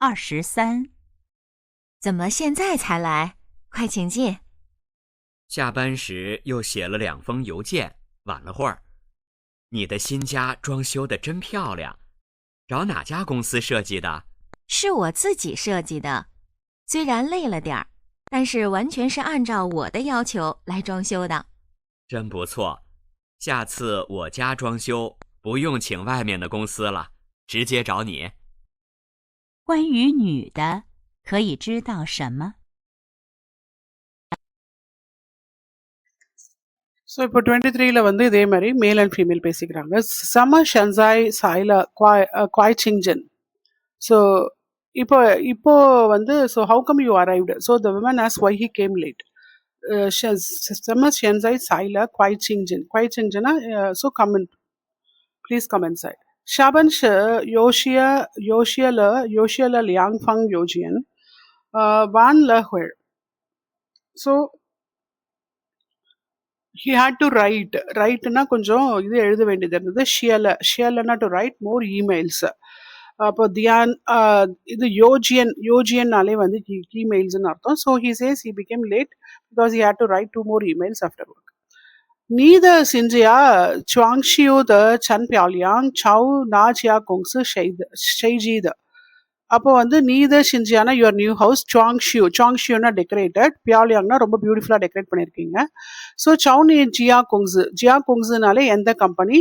23。怎么现在才来？快请进。下班时又写了2封邮件，晚了会儿。你的新家装修得真漂亮，找哪家公司设计的？是我自己设计的，虽然累了点儿，但是完全是按照我的要求来装修的。真不错，下次我家装修不用请外面的公司了，直接找你。关于女的，可以知道什么？ So இப்போ 23ல வந்து இதே மாதிரி மேல் அண்ட் ஃபீமேல் பேசிக்கிறாங்க. சம ஷன்சாய் சாயில குவாய் சிங்ஜன். So இப்போ வந்து so how come you arrived? So the woman asked why he came late. சம ஷன்சாய் சாயில குவாய் சிங்ஜன். குவாய் சிங்ஜனா so come in. Please come inside. 下班时有些了两封邮件，晚了会儿。So he had to writeனா கொஞ்சம் இது எழுத வேண்டியது இருந்தது. ஷியலனா to write more emails. அப்போ தியான் இது யோஜியன்னாலே வந்து emailsன்னு அர்த்தம். So he says he became late because he had to write 2 more emails after work. 你的新家装修的真漂亮，找哪家公司设计的？அப்போ வந்து நீத சிஞ்சியானா யுவர் நியூ ஹவுஸ் சாங்ஷியூனா டெக்கரேட்டட், பியாலியாங்னா ரொம்ப பியூட்டிஃபுல்லாக டெக்கரேட் பண்ணியிருக்கீங்க. ஸோ சவுனி ஜியா குங்ஸுனாலே எந்த கம்பெனி?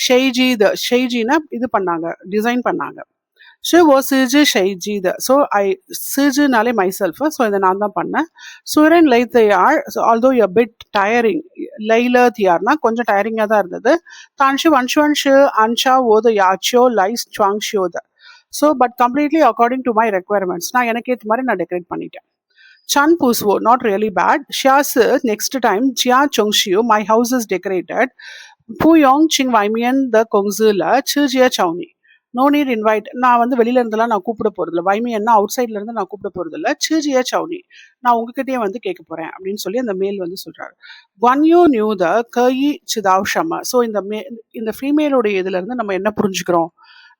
ஷெய்ஜினா இது பண்ணாங்க, டிசைன் பண்ணாங்க. ஸோ சிஜு ஷெய்ஜித. ஸோ சிஜுனாலே மைசெல்ஃப், ஸோ இதை நான் தான் பண்ணேன். சூரன் லை தயார், ஆல்தோ எ பிட் டயரிங். லைல தியார்னா கொஞ்சம் டயரிங்காக தான் இருந்தது. தான்ஷு வன்ஷு அன்ஷா ஓத யாச்சோ லைஸ் சாங்ஷியோத. So but completely according to my requirements, நான் எனக்கு ஏற்ற மாதிரி நான் டெக்கரேட் பண்ணிட்டேன். சன் பூஸ்வோ நாட் ரியலி பேட். ஷியாஸ் நெக்ஸ்ட் டைம் ஜியா சொங்ஷியோ மை ஹவுஸ் இஸ் டெக்கரேட்டட். பூயோங் சிங் வைமியன் த கொங்ஸுல சிஜியா சவுனி. No need invite. நான் வந்து வெளியில இருந்தெல்லாம் நான் கூப்பிட போறதில்ல. வைமியன்னா அவுட் சைட்ல இருந்து நான் கூப்பிட போறதில்ல. சிஜியா சவுனி, நான் உங்ககிட்டயே வந்து கேட்க போறேன் அப்படின்னு சொல்லி அந்த மேல் வந்து சொல்றாரு. ஒன்யூ நியூ த கயி சிதாவ் ஷமா. ஸோ இந்த ஃபீமேலோடைய இதுல இருந்து நம்ம என்ன புரிஞ்சுக்கிறோம்,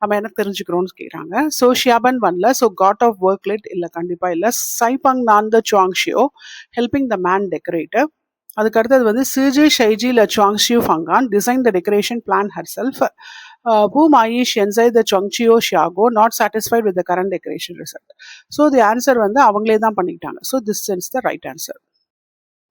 நம்ம என்ன தெரிஞ்சுக்கிறோம்னு கேட்குறாங்க. ஸோ ஷியாபன் வரல. So got off work late இல்லை, கண்டிப்பாக இல்லை. சைபங் நான் த சுவாங்ஷியோ ஹெல்பிங் த மேன் டெக்கரேட்டர். அதுக்கு அடுத்தது வந்து சிஜி ஷைஜி ல சுவாங்ஷியூ ஃபங்கான் design the decoration plan herself. பூ மாயி ஷென்சை த சுவாங்ஷியோ ஷியாகோ not satisfied with the current decoration result. So the answer வந்து அவங்களே தான் பண்ணிக்கிட்டாங்க. So this is the right answer.